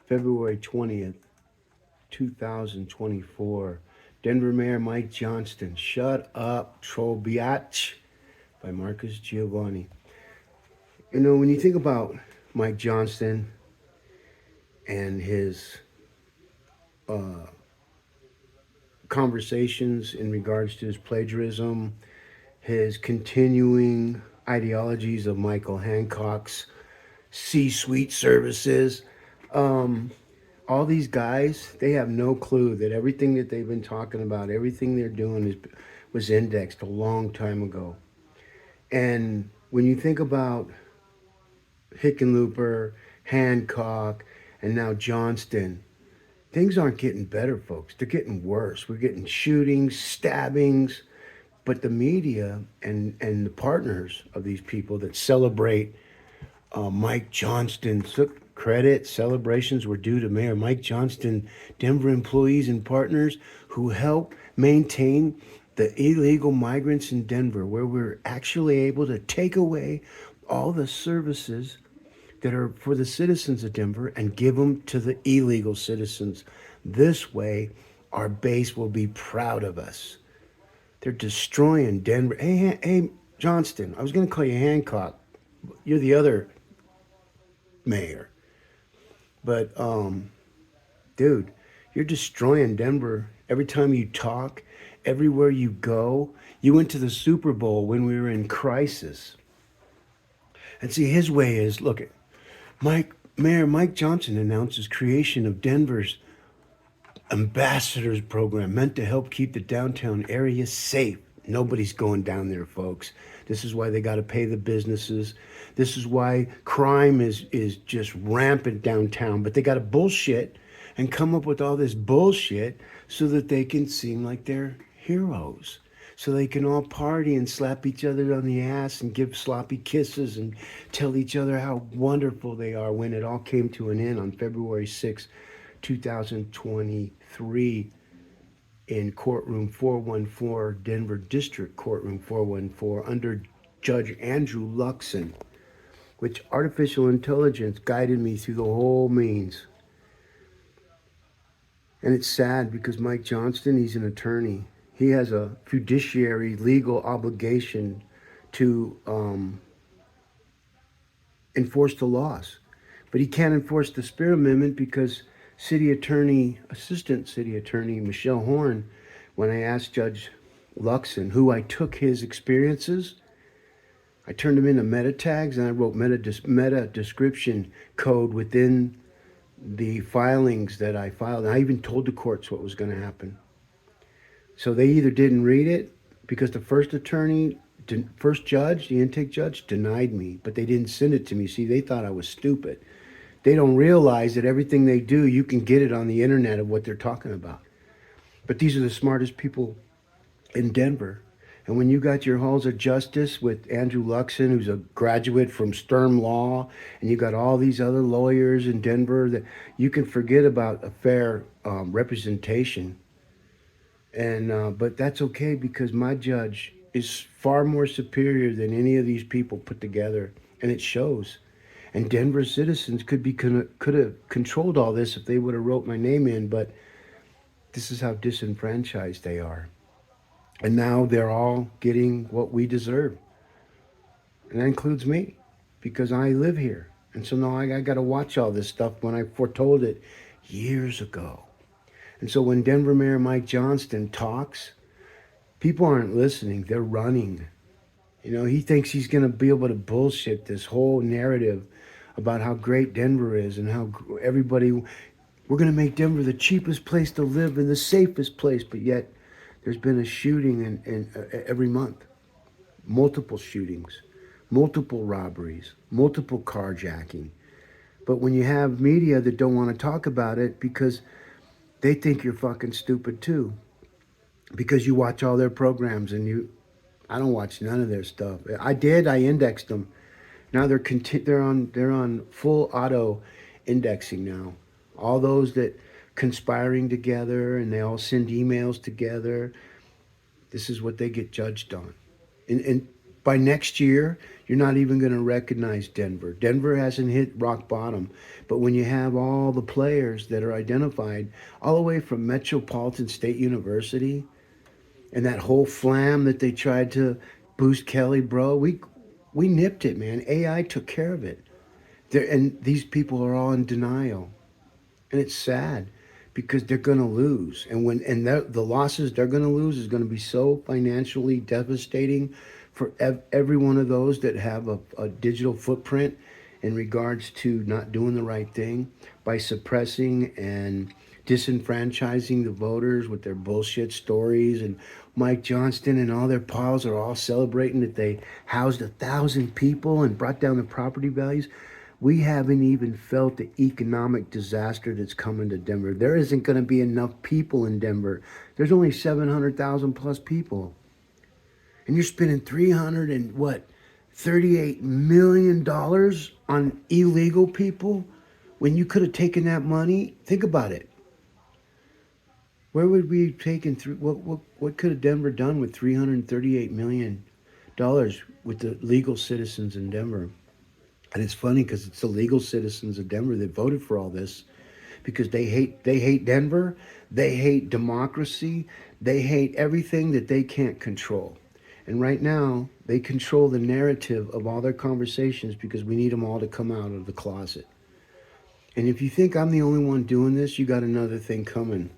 February 20th, 2024. Denver Mayor Mike Johnston. Shut up, troll biatch by Marcus Giovanni. You know, when you think about Mike Johnston and his uh, conversations in regards to his plagiarism, his continuing ideologies of Michael Hancock's C-suite services, um, all these guys, they have no clue that everything that they've been talking about, everything they're doing was indexed a long time ago. And when you think about Hickenlooper, Hancock, and now Johnston, things aren't getting better, folks. They're getting worse. We're getting shootings, stabbings, but the media and the partners of these people that celebrate Mike Johnston's credit celebrations were due to Mayor Mike Johnston, Denver employees and partners who help maintain the illegal migrants in Denver, where we're actually able to take away all the services that are for the citizens of Denver and give them to the illegal citizens. This way, our base will be proud of us. They're destroying Denver. Hey, Johnston, I was going to call you Hancock. You're the other mayor. But, dude, you're destroying Denver every time you talk, everywhere you go. You went to the Super Bowl when we were in crisis. And see, his way is look, Mayor Mike Johnson announces creation of Denver's ambassadors program meant to help keep the downtown area safe. Nobody's going down there, folks. This is why they got to pay the businesses. This is why crime is just rampant downtown. But they got to bullshit and come up with all this bullshit so that they can seem like they're heroes. So they can all party and slap each other on the ass and give sloppy kisses and tell each other how wonderful they are when it all came to an end on February 6th, 2023 in courtroom 414, Denver District Courtroom 414, under Judge Andrew Luxon, which artificial intelligence guided me through the whole means. And it's sad because Mike Johnston, he's an attorney. He has a fiduciary legal obligation to enforce the laws. But he can't enforce the Spear Amendment because Assistant City Attorney Michelle Horn, when I asked Judge Luxon, who I took his experiences, I turned them into meta tags and I wrote meta description code within the filings that I filed. And I even told the courts what was going to happen. So they either didn't read it because the first judge, the intake judge, denied me, but they didn't send it to me. See, they thought I was stupid. They don't realize that everything they do, you can get it on the internet of what they're talking about. But these are the smartest people in Denver. And when you got your halls of justice with Andrew Luxon, who's a graduate from Sturm Law, and you got all these other lawyers in Denver, that you can forget about a fair representation. And but that's okay because my judge is far more superior than any of these people put together, and it shows. And Denver citizens could have controlled all this if they would have wrote my name in, but this is how disenfranchised they are. And now they're all getting what we deserve. And that includes me because I live here. And so now I got to watch all this stuff when I foretold it years ago. And so when Denver Mayor Mike Johnston talks, people aren't listening, they're running. You know, he thinks he's going to be able to bullshit this whole narrative about how great Denver is and how everybody, we're going to make Denver the cheapest place to live and the safest place. But yet there's been a shooting every month, multiple shootings, multiple robberies, multiple carjacking. But when you have media that don't want to talk about it because they think you're fucking stupid too, because you watch all their programs and I don't watch none of their stuff. I did. I indexed them. Now they're on full auto indexing now. All those that conspiring together and they all send emails together. This is what they get judged on. And By next year, you're not even going to recognize Denver. Denver hasn't hit rock bottom. But when you have all the players that are identified, all the way from Metropolitan State University and that whole flam that they tried to boost Kelly, bro, we nipped it, man. AI took care of it. And these people are all in denial, and it's sad because they're going to lose. And the losses they're going to lose is going to be so financially devastating for every one of those that have a digital footprint in regards to not doing the right thing by suppressing and disenfranchising the voters with their bullshit stories. And Mike Johnston and all their pals are all celebrating that they housed 1,000 people and brought down the property values. We haven't even felt the economic disaster that's coming to Denver. There isn't going to be enough people in Denver. There's only 700,000 plus people. And you're spending 300 and what, $38 million on illegal people when you could have taken that money. Think about it. Where would we have taken through? What could have Denver done with $338 million with the legal citizens in Denver? And it's funny because it's the legal citizens of Denver that voted for all this, because they hate Denver, they hate democracy, they hate everything that they can't control. And right now, they control the narrative of all their conversations because we need them all to come out of the closet. And if you think I'm the only one doing this, you got another thing coming.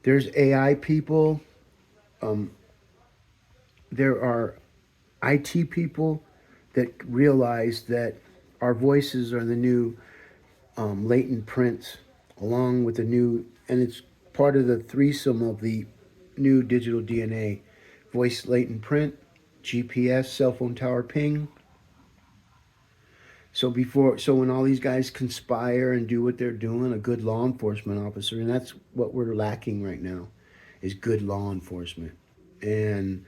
There's AI people. There are IT people that realize that our voices are the new latent prints, along with the new, and it's part of the threesome of the new digital DNA. Voice latent print, GPS, cell phone tower ping. So when all these guys conspire and do what they're doing, a good law enforcement officer, and that's what we're lacking right now, is good law enforcement. And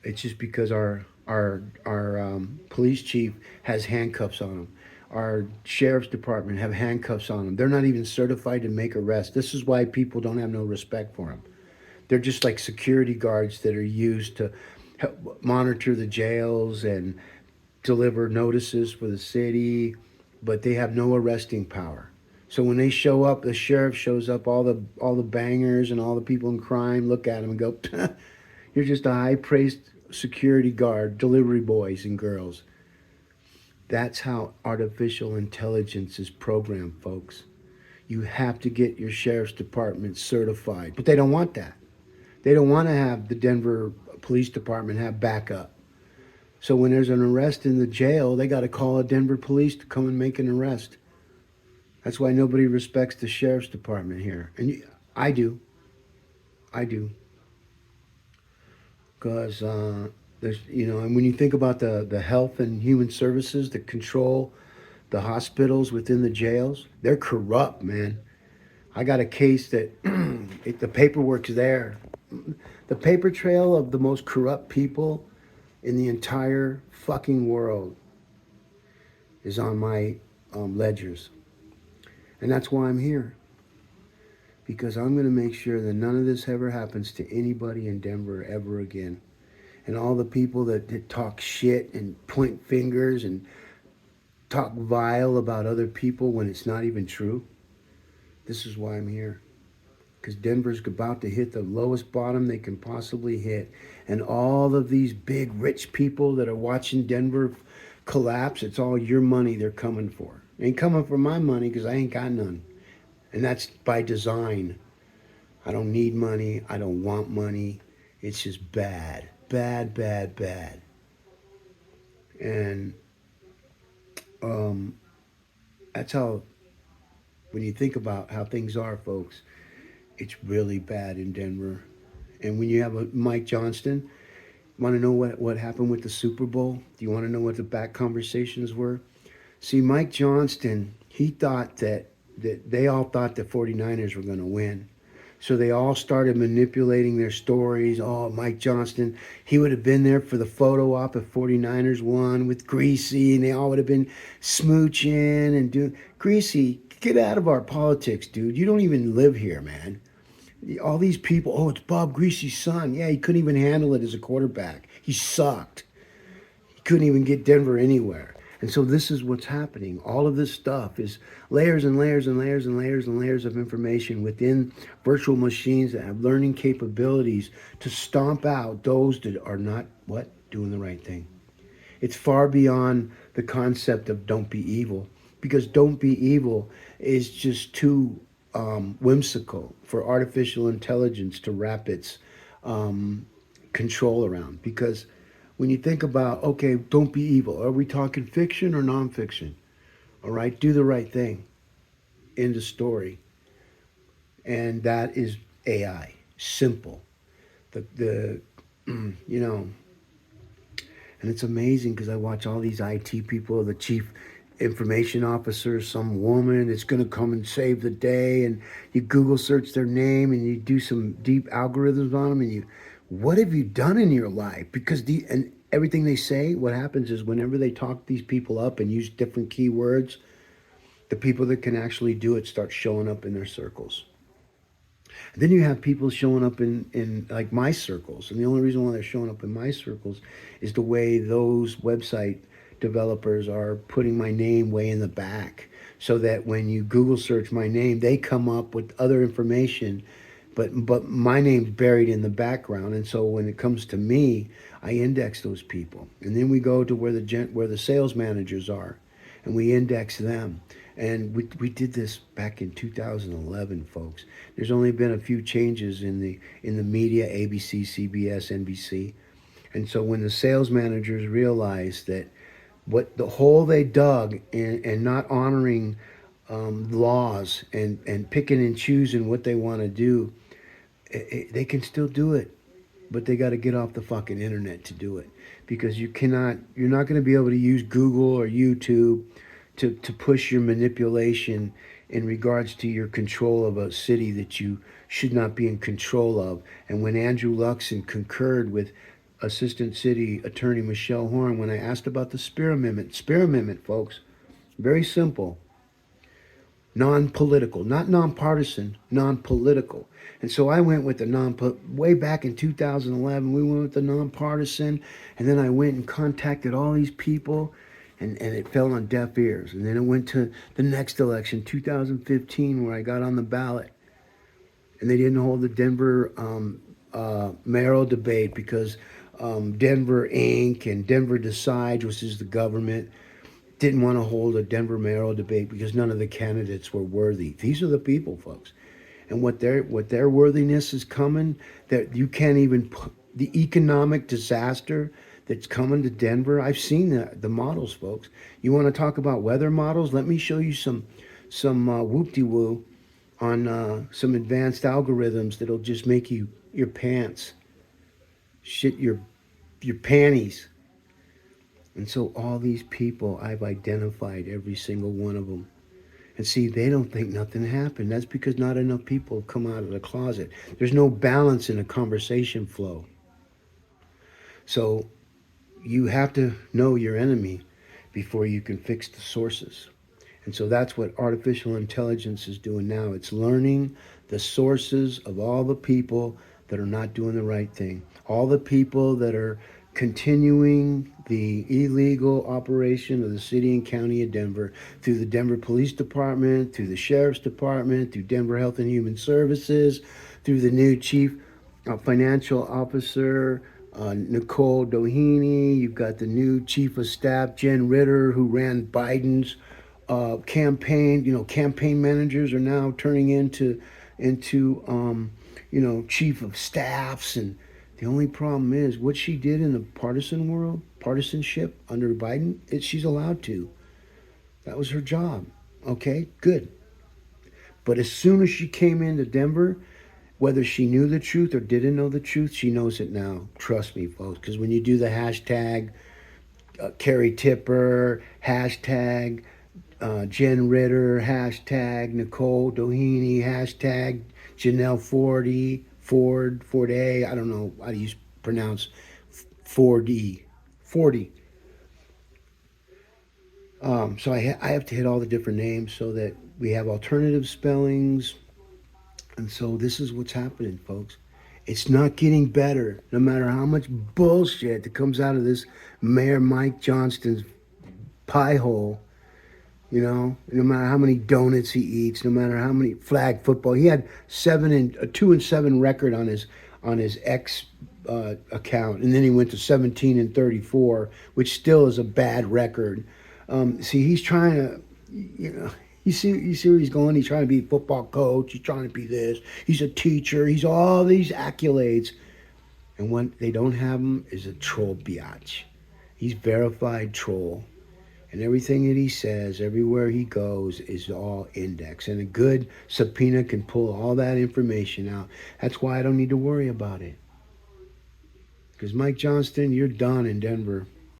it's just because our police chief has handcuffs on him. Our sheriff's department have handcuffs on them. They're not even certified to make arrests. This is why people don't have no respect for them. They're just like security guards that are used to help monitor the jails and deliver notices for the city, but they have no arresting power. So when they show up, the sheriff shows up, all the bangers and all the people in crime look at him and go, "You're just a high-praised security guard, delivery boys and girls." That's how artificial intelligence is programmed, folks. You have to get your sheriff's department certified, but they don't want that. They don't want to have the Denver Police Department have backup. So when there's an arrest in the jail, they got to call a Denver police to come and make an arrest. That's why nobody respects the sheriff's department here. And I do. Because there's, and when you think about the health and human services that control the hospitals within the jails, they're corrupt, man. I got a case that the paperwork's there. The paper trail of the most corrupt people in the entire fucking world is on my ledgers. And that's why I'm here. Because I'm going to make sure that none of this ever happens to anybody in Denver ever again. And all the people that talk shit and point fingers and talk vile about other people when it's not even true. This is why I'm here. Because Denver's about to hit the lowest bottom they can possibly hit. And all of these big rich people that are watching Denver collapse, it's all your money they're coming for. They ain't coming for my money because I ain't got none. And that's by design. I don't need money. I don't want money. It's just bad. Bad, bad, bad. And that's how, when you think about how things are, folks, it's really bad in Denver. And when you have a Mike Johnston, want to know what happened with the Super Bowl? Do you want to know what the back conversations were? See, Mike Johnston, he thought that they all thought the 49ers were going to win. So they all started manipulating their stories. Oh, Mike Johnston, he would have been there for the photo op if 49ers won with Greasy, and they all would have been smooching and doing. Greasy, get out of our politics, dude. You don't even live here, man. All these people, oh, it's Bob Greasy's son. Yeah, he couldn't even handle it as a quarterback. He sucked. couldn't even get Denver anywhere. And so this is what's happening. All of this stuff is layers and layers and layers and layers and layers of information within virtual machines that have learning capabilities to stomp out those that are not what? Doing the right thing. It's far beyond the concept of don't be evil, because don't be evil is just too whimsical for artificial intelligence to wrap its um, control around. Because when you think about, okay, don't be evil, are we talking fiction or nonfiction? All right, do the right thing in the story. And that is AI. Simple. The you know, and it's amazing because I watch all these IT people, the chief information officer, some woman that's going to come and save the day, and you Google search their name and you do some deep algorithms on them, and you, what have you done in your life? Because and everything they say, what happens is whenever they talk these people up and use different keywords, the people that can actually do it start showing up in their circles. And then you have people showing up in like my circles. And the only reason why they're showing up in my circles is the way those website developers are putting my name way in the back. So that when you Google search my name, they come up with other information, but my name's buried in the background. And so when it comes to me, I index those people. And then we go to where the sales managers are, and we index them. And we did this back in 2011, folks. There's only been a few changes in the media, ABC, CBS, NBC. And so when the sales managers realized that what the hole they dug and not honoring laws and picking and choosing what they want to do, they can still do it, but they got to get off the fucking internet to do it, because you're not going to be able to use Google or YouTube to push your manipulation in regards to your control of a city that you should not be in control of. And when Andrew Luxon concurred with Assistant City Attorney Michelle Horn, when I asked about the Spear Amendment, folks, very simple, non-political, not nonpartisan, non-political. And so I went with the way back in 2011, we went with the nonpartisan, and then I went and contacted all these people, and it fell on deaf ears. And then it went to the next election, 2015, where I got on the ballot, and they didn't hold the Denver mayoral debate because Denver Inc. and Denver Decides, which is the government, didn't want to hold a Denver mayoral debate because none of the candidates were worthy. These are the people, folks, and what their worthiness is coming. That you can't even put the economic disaster that's coming to Denver. I've seen the models, folks. You want to talk about weather models? Let me show you some whoop-de-woo on some advanced algorithms that'll just make your pants shit your panties. And so all these people, I've identified every single one of them. And see, they don't think nothing happened. That's because not enough people have come out of the closet. There's no balance in a conversation flow. So you have to know your enemy before you can fix the sources. And so that's what artificial intelligence is doing now. It's learning the sources of all the people that are not doing the right thing. All the people that are continuing the illegal operation of the city and county of Denver through the Denver Police Department, through the Sheriff's Department, through Denver Health and Human Services, through the new Chief Financial Officer, Nicole Doheny. You've got the new Chief of Staff, Jen Ritter, who ran Biden's campaign. You know, campaign managers are now turning into chief of staffs. And the only problem is what she did in the partisan world, partisanship under Biden, she's allowed to. That was her job. Okay, good. But as soon as she came into Denver, whether she knew the truth or didn't know the truth, she knows it now. Trust me, folks. Because when you do the hashtag Carrie Tipper, hashtag Jen Ritter, hashtag Nicole Doheny, hashtag Janelle Ford A. I don't know how do you pronounce Ford E. 40. So I have to hit all the different names so that we have alternative spellings. And so this is what's happening, folks. It's not getting better, no matter how much bullshit that comes out of this Mayor Mike Johnston's pie hole. You know, no matter how many donuts he eats, no matter how many flag football, he had a 2-7 record on his X account, and then he went to 17-34, which still is a bad record. See, he's trying to, you know, you see where he's going. He's trying to be a football coach. He's trying to be this. He's a teacher. He's all these accolades, and what they don't have him is a troll biatch. He's verified troll. And everything that he says, everywhere he goes, is all indexed. And a good subpoena can pull all that information out. That's why I don't need to worry about it. Because Mike Johnston, you're done in Denver.